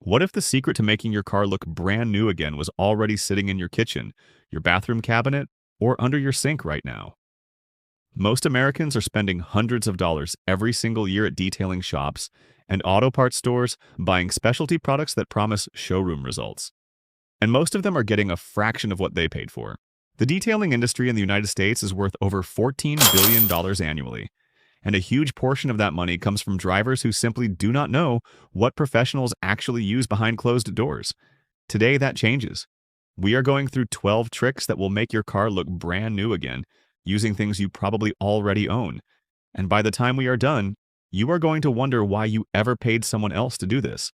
What if the secret to making your car look brand new again was already sitting in your kitchen, your bathroom cabinet, or under your sink right now? Most Americans are spending hundreds of dollars every single year at detailing shops and auto parts stores buying specialty products that promise showroom results. And most of them are getting a fraction of what they paid for. The detailing industry in the United States is worth over $14 billion annually, and a huge portion of that money comes from drivers who simply do not know what professionals actually use behind closed doors. Today, that changes. We are going through 12 tricks that will make your car look brand new again, using things you probably already own. And by the time we are done, you are going to wonder why you ever paid someone else to do this.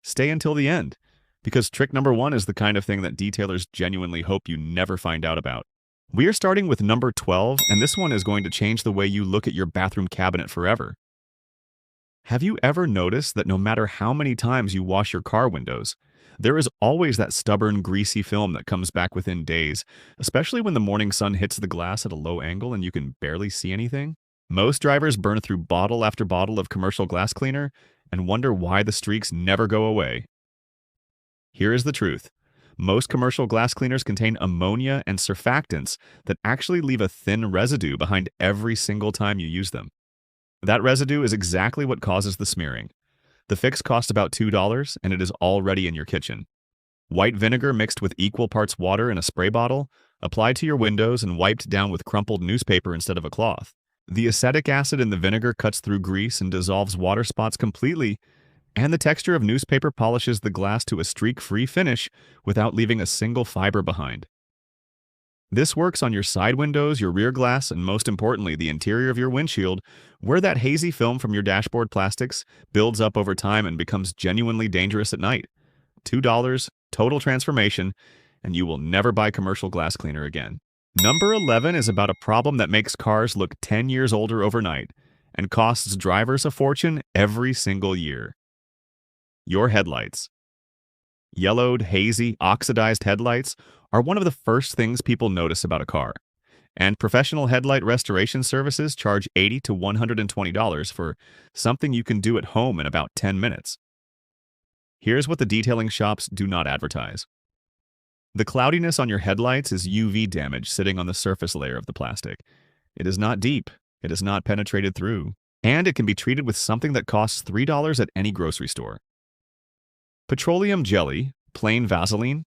Stay until the end, because trick number one is the kind of thing that detailers genuinely hope you never find out about. We are starting with number 12, and this one is going to change the way you look at your bathroom cabinet forever. Have you ever noticed that no matter how many times you wash your car windows, there is always that stubborn, greasy film that comes back within days, especially when the morning sun hits the glass at a low angle and you can barely see anything? Most drivers burn through bottle after bottle of commercial glass cleaner and wonder why the streaks never go away. Here is the truth. Most commercial glass cleaners contain ammonia and surfactants that actually leave a thin residue behind every single time you use them. That residue is exactly what causes the smearing. The fix costs about $2, and it is already in your kitchen. White vinegar mixed with equal parts water in a spray bottle, applied to your windows and wiped down with crumpled newspaper instead of a cloth. The acetic acid in the vinegar cuts through grease and dissolves water spots completely, and the texture of newspaper polishes the glass to a streak-free finish without leaving a single fiber behind. This works on your side windows, your rear glass, and most importantly, the interior of your windshield, where that hazy film from your dashboard plastics builds up over time and becomes genuinely dangerous at night. $2, total transformation, and you will never buy commercial glass cleaner again. Number 11 is about a problem that makes cars look 10 years older overnight and costs drivers a fortune every single year. Your headlights. Yellowed, hazy, oxidized headlights are one of the first things people notice about a car, and professional headlight restoration services charge $80 to $120 for something you can do at home in about 10 minutes. Here's what the detailing shops do not advertise. The cloudiness on your headlights is UV damage sitting on the surface layer of the plastic. It is not deep, it is not penetrated through, and it can be treated with something that costs $3 at any grocery store. Petroleum jelly, plain Vaseline.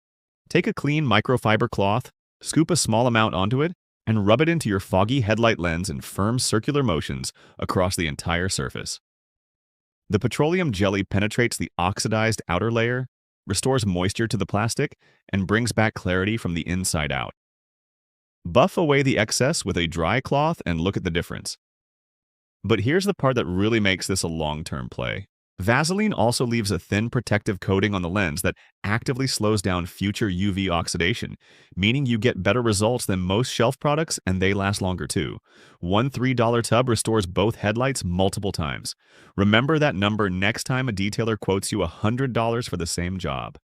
Take a clean microfiber cloth, scoop a small amount onto it, and rub it into your foggy headlight lens in firm circular motions across the entire surface. The petroleum jelly penetrates the oxidized outer layer, restores moisture to the plastic, and brings back clarity from the inside out. Buff away the excess with a dry cloth and look at the difference. But here's the part that really makes this a long-term play. Vaseline also leaves a thin protective coating on the lens that actively slows down future UV oxidation, meaning you get better results than most shelf products and they last longer too. One $3 tub restores both headlights multiple times. Remember that number next time a detailer quotes you $100 for the same job.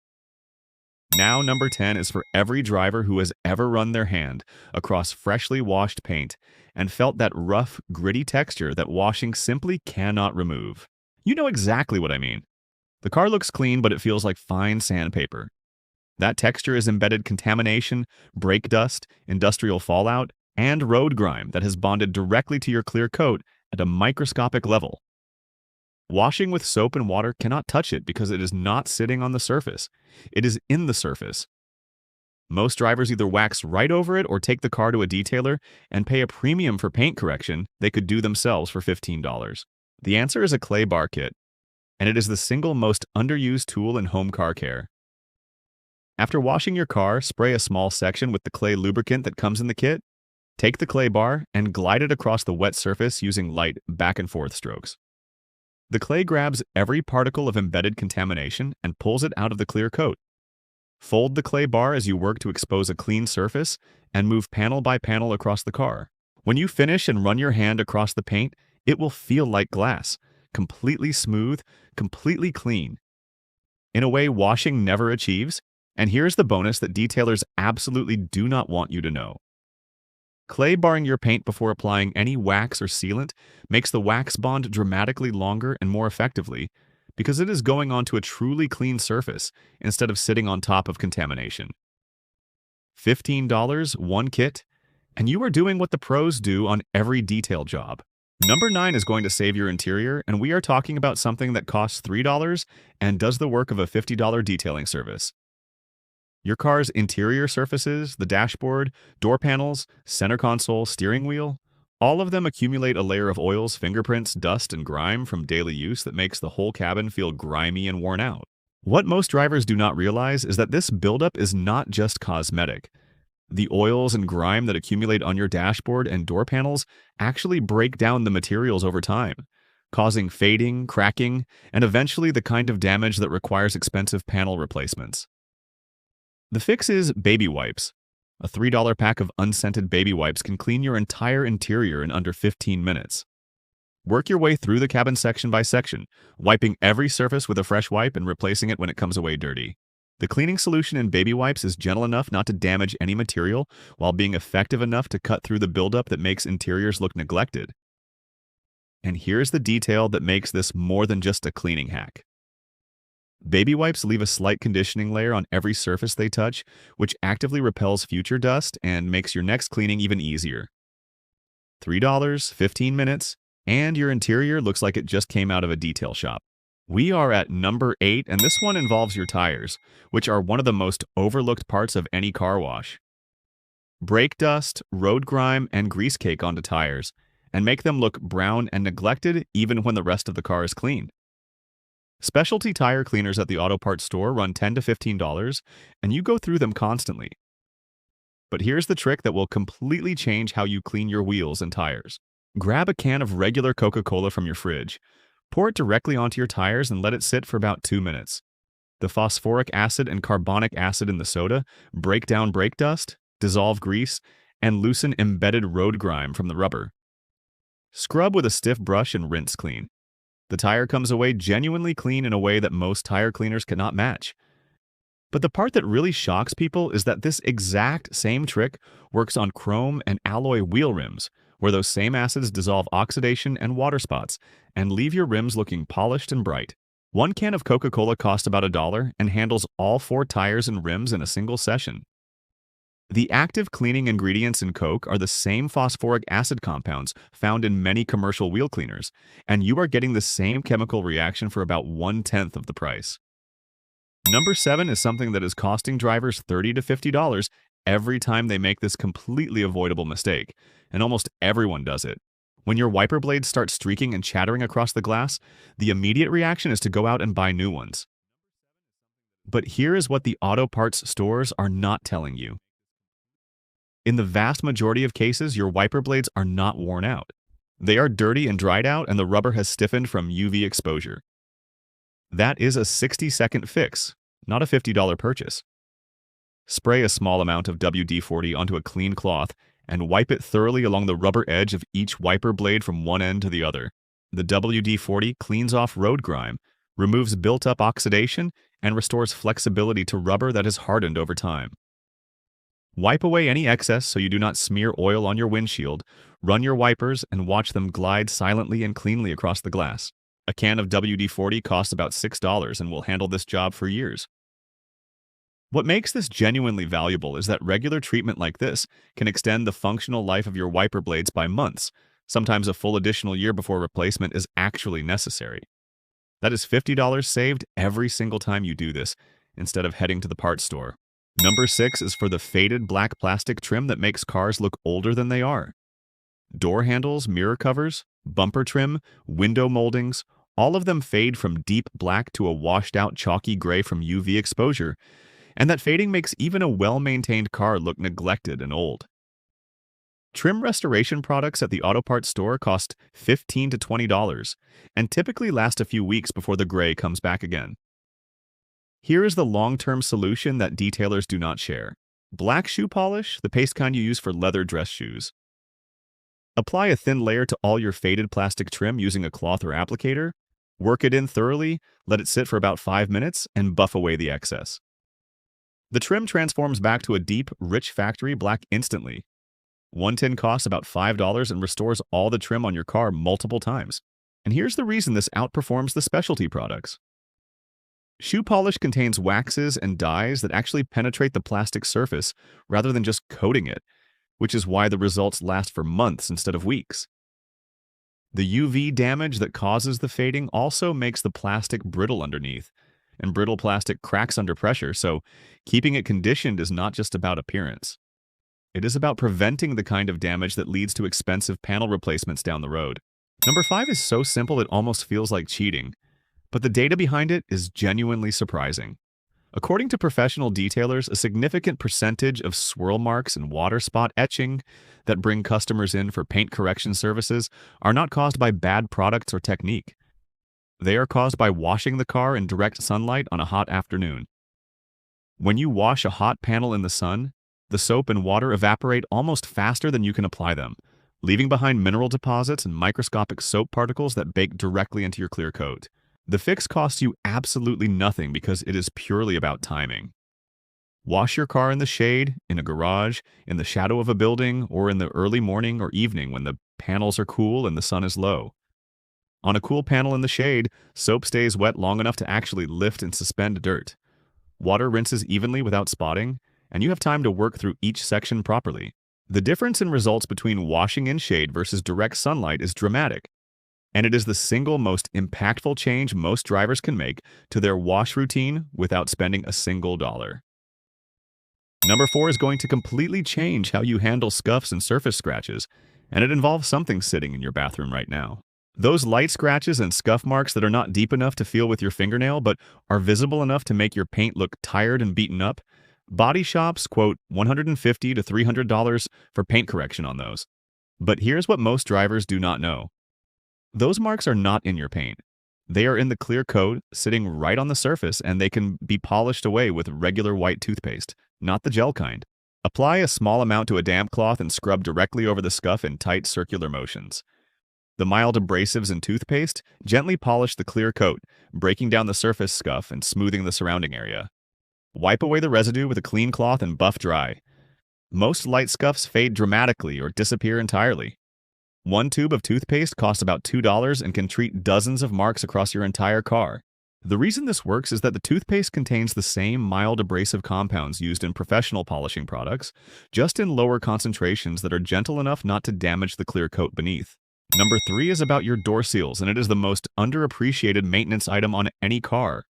Now number 10 is for every driver who has ever run their hand across freshly washed paint and felt that rough, gritty texture that washing simply cannot remove. You know exactly what I mean. The car looks clean, but it feels like fine sandpaper. That texture is embedded contamination, brake dust, industrial fallout, and road grime that has bonded directly to your clear coat at a microscopic level. Washing with soap and water cannot touch it because it is not sitting on the surface. It is in the surface. Most drivers either wax right over it or take the car to a detailer and pay a premium for paint correction they could do themselves for $15. The answer is a clay bar kit, and it is the single most underused tool in home car care. After washing your car, spray a small section with the clay lubricant that comes in the kit. Take the clay bar and glide it across the wet surface using light back and forth strokes. The clay grabs every particle of embedded contamination and pulls it out of the clear coat. Fold the clay bar as you work to expose a clean surface and move panel by panel across the car. When you finish and run your hand across the paint, it will feel like glass, completely smooth, completely clean. In a way washing never achieves, and here's the bonus that detailers absolutely do not want you to know. Clay barring your paint before applying any wax or sealant makes the wax bond dramatically longer and more effectively because it is going onto a truly clean surface instead of sitting on top of contamination. $15, one kit, and you are doing what the pros do on every detail job. Number 9 is going to save your interior, and we are talking about something that costs $3 and does the work of a $50 detailing service. Your car's interior surfaces, the dashboard, door panels, center console, steering wheel, all of them accumulate a layer of oils, fingerprints, dust, and grime from daily use that makes the whole cabin feel grimy and worn out. What most drivers do not realize is that this buildup is not just cosmetic. The oils and grime that accumulate on your dashboard and door panels actually break down the materials over time, causing fading, cracking, and eventually the kind of damage that requires expensive panel replacements. The fix is baby wipes. A $3 pack of unscented baby wipes can clean your entire interior in under 15 minutes. Work your way through the cabin section by section, wiping every surface with a fresh wipe and replacing it when it comes away dirty. The cleaning solution in baby wipes is gentle enough not to damage any material while being effective enough to cut through the buildup that makes interiors look neglected. And here's the detail that makes this more than just a cleaning hack. Baby wipes leave a slight conditioning layer on every surface they touch, which actively repels future dust and makes your next cleaning even easier. $3, 15 minutes, and your interior looks like it just came out of a detail shop. We are at number 8, and this one involves your tires, which are one of the most overlooked parts of any car wash. Brake dust, road grime, and grease cake onto tires, and make them look brown and neglected even when the rest of the car is clean. Specialty tire cleaners at the auto parts store run $10 to $15, and you go through them constantly. But here's the trick that will completely change how you clean your wheels and tires. Grab a can of regular Coca-Cola from your fridge, pour it directly onto your tires, and let it sit for about 2 minutes. The phosphoric acid and carbonic acid in the soda break down brake dust, dissolve grease, and loosen embedded road grime from the rubber. Scrub with a stiff brush and rinse clean. The tire comes away genuinely clean in a way that most tire cleaners cannot match. But the part that really shocks people is that this exact same trick works on chrome and alloy wheel rims, where those same acids dissolve oxidation and water spots and leave your rims looking polished and bright. One can of Coca-Cola costs about $1 and handles all 4 tires and rims in a single session. The active cleaning ingredients in Coke are the same phosphoric acid compounds found in many commercial wheel cleaners, and you are getting the same chemical reaction for about 1/10 of the price. Number 7 is something that is costing drivers $30 to $50 every time they make this completely avoidable mistake, and almost everyone does it. When your wiper blades start streaking and chattering across the glass, the immediate reaction is to go out and buy new ones. But here is what the auto parts stores are not telling you. In the vast majority of cases, your wiper blades are not worn out. They are dirty and dried out, and the rubber has stiffened from UV exposure. That is a 60-second fix, not a $50 purchase. Spray a small amount of WD-40 onto a clean cloth and wipe it thoroughly along the rubber edge of each wiper blade from one end to the other. The WD-40 cleans off road grime, removes built-up oxidation, and restores flexibility to rubber that has hardened over time. Wipe away any excess so you do not smear oil on your windshield, run your wipers, and watch them glide silently and cleanly across the glass. A can of WD-40 costs about $6 and will handle this job for years. What makes this genuinely valuable is that regular treatment like this can extend the functional life of your wiper blades by months, sometimes a full additional year before replacement is actually necessary. That is $50 saved every single time you do this, instead of heading to the parts store. Number 6 is for the faded black plastic trim that makes cars look older than they are. Door handles, mirror covers, bumper trim, window moldings, all of them fade from deep black to a washed-out chalky gray from UV exposure, and that fading makes even a well-maintained car look neglected and old. Trim restoration products at the auto parts store cost $15 to $20 and typically last a few weeks before the gray comes back again. Here is the long-term solution that detailers do not share. Black shoe polish, the paste kind you use for leather dress shoes. Apply a thin layer to all your faded plastic trim using a cloth or applicator. Work it in thoroughly, let it sit for about 5 minutes, and buff away the excess. The trim transforms back to a deep, rich factory black instantly. One tin costs about $5 and restores all the trim on your car multiple times. And here's the reason this outperforms the specialty products. Shoe polish contains waxes and dyes that actually penetrate the plastic surface rather than just coating it, which is why the results last for months instead of weeks. The UV damage that causes the fading also makes the plastic brittle underneath, and brittle plastic cracks under pressure, so keeping it conditioned is not just about appearance. It is about preventing the kind of damage that leads to expensive panel replacements down the road. Number 5 is so simple it almost feels like cheating, but the data behind it is genuinely surprising. According to professional detailers, a significant percentage of swirl marks and water spot etching that bring customers in for paint correction services are not caused by bad products or technique. They are caused by washing the car in direct sunlight on a hot afternoon. When you wash a hot panel in the sun, the soap and water evaporate almost faster than you can apply them, leaving behind mineral deposits and microscopic soap particles that bake directly into your clear coat. The fix costs you absolutely nothing because it is purely about timing. Wash your car in the shade, in a garage, in the shadow of a building, or in the early morning or evening when the panels are cool and the sun is low. On a cool panel in the shade, soap stays wet long enough to actually lift and suspend dirt. Water rinses evenly without spotting, and you have time to work through each section properly. The difference in results between washing in shade versus direct sunlight is dramatic, and it is the single most impactful change most drivers can make to their wash routine without spending a single dollar. Number 4 is going to completely change how you handle scuffs and surface scratches, and it involves something sitting in your bathroom right now. Those light scratches and scuff marks that are not deep enough to feel with your fingernail but are visible enough to make your paint look tired and beaten up, body shops quote $150 to $300 for paint correction on those. But here's what most drivers do not know. Those marks are not in your paint. They are in the clear coat, sitting right on the surface, and they can be polished away with regular white toothpaste, not the gel kind. Apply a small amount to a damp cloth and scrub directly over the scuff in tight circular motions. The mild abrasives in toothpaste gently polish the clear coat, breaking down the surface scuff and smoothing the surrounding area. Wipe away the residue with a clean cloth and buff dry. Most light scuffs fade dramatically or disappear entirely. One tube of toothpaste costs about $2 and can treat dozens of marks across your entire car. The reason this works is that the toothpaste contains the same mild abrasive compounds used in professional polishing products, just in lower concentrations that are gentle enough not to damage the clear coat beneath. Number 3 is about your door seals, and it is the most underappreciated maintenance item on any car.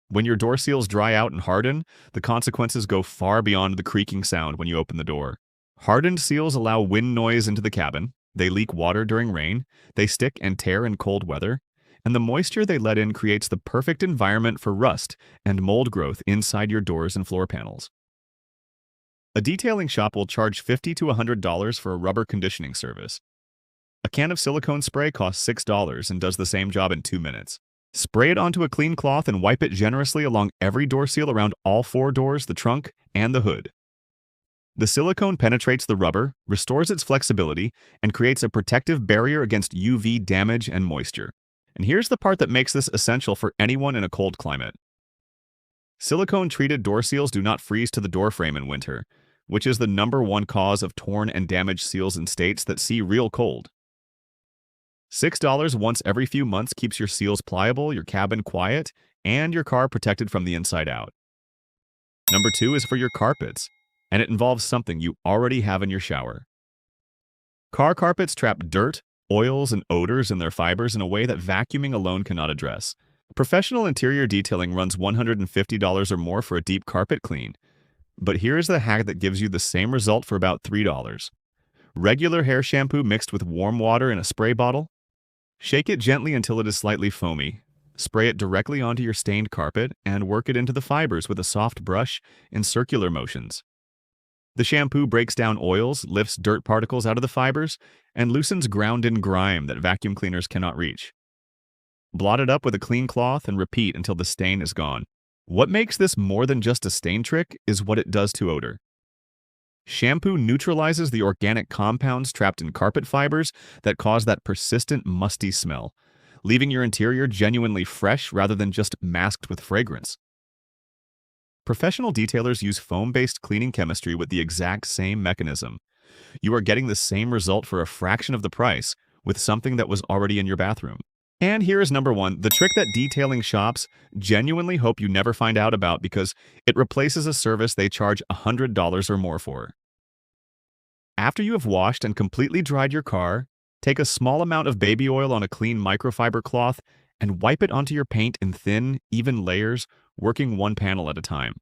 When your door seals dry out and harden, the consequences go far beyond the creaking sound when you open the door. Hardened seals allow wind noise into the cabin, they leak water during rain, they stick and tear in cold weather, and the moisture they let in creates the perfect environment for rust and mold growth inside your doors and floor panels. A detailing shop will charge $50 to $100 for a rubber conditioning service. A can of silicone spray costs $6 and does the same job in 2 minutes. Spray it onto a clean cloth and wipe it generously along every door seal around all 4 doors, the trunk, and the hood. The silicone penetrates the rubber, restores its flexibility, and creates a protective barrier against UV damage and moisture. And here's the part that makes this essential for anyone in a cold climate. Silicone-treated door seals do not freeze to the door frame in winter, which is the #1 cause of torn and damaged seals in states that see real cold. $6 once every few months keeps your seals pliable, your cabin quiet, and your car protected from the inside out. Number 2 is for your carpets, and it involves something you already have in your shower. Car carpets trap dirt, oils, and odors in their fibers in a way that vacuuming alone cannot address. Professional interior detailing runs $150 or more for a deep carpet clean. But here is the hack that gives you the same result for about $3. Regular hair shampoo mixed with warm water in a spray bottle. Shake it gently until it is slightly foamy. Spray it directly onto your stained carpet and work it into the fibers with a soft brush in circular motions. The shampoo breaks down oils, lifts dirt particles out of the fibers, and loosens ground-in grime that vacuum cleaners cannot reach. Blot it up with a clean cloth and repeat until the stain is gone. What makes this more than just a stain trick is what it does to odor. Shampoo neutralizes the organic compounds trapped in carpet fibers that cause that persistent, musty smell, leaving your interior genuinely fresh rather than just masked with fragrance. Professional detailers use foam-based cleaning chemistry with the exact same mechanism. You are getting the same result for a fraction of the price with something that was already in your bathroom. And here is number one, the trick that detailing shops genuinely hope you never find out about because it replaces a service they charge $100 or more for. After you have washed and completely dried your car, take a small amount of baby oil on a clean microfiber cloth and wipe it onto your paint in thin, even layers, working one panel at a time.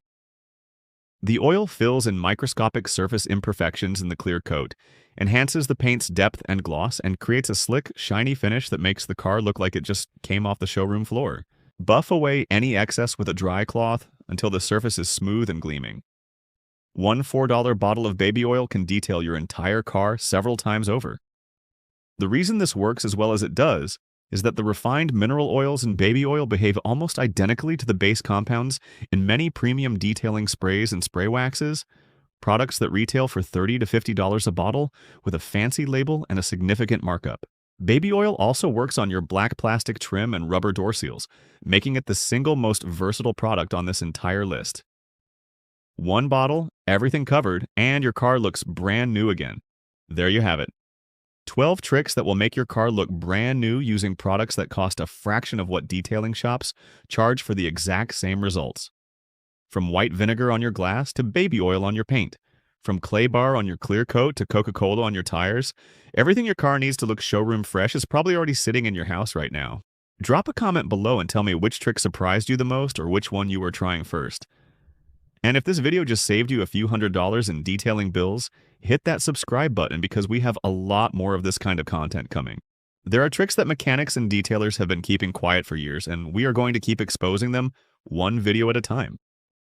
The oil fills in microscopic surface imperfections in the clear coat, enhances the paint's depth and gloss, and creates a slick, shiny finish that makes the car look like it just came off the showroom floor. Buff away any excess with a dry cloth until the surface is smooth and gleaming. One $4 bottle of baby oil can detail your entire car several times over. The reason this works as well as it does is that the refined mineral oils in baby oil behave almost identically to the base compounds in many premium detailing sprays and spray waxes, products that retail for $30 to $50 a bottle with a fancy label and a significant markup. Baby oil also works on your black plastic trim and rubber door seals, making it the single most versatile product on this entire list. One bottle, everything covered, and your car looks brand new again. There you have it. 12 tricks that will make your car look brand new using products that cost a fraction of what detailing shops charge for the exact same results. From white vinegar on your glass to baby oil on your paint. From clay bar on your clear coat to Coca-Cola on your tires, everything your car needs to look showroom fresh is probably already sitting in your house right now. Drop a comment below and tell me which trick surprised you the most or which one you were trying first. And if this video just saved you a few $100s in detailing bills, hit that subscribe button because we have a lot more of this kind of content coming. There are tricks that mechanics and detailers have been keeping quiet for years, and we are going to keep exposing them one video at a time.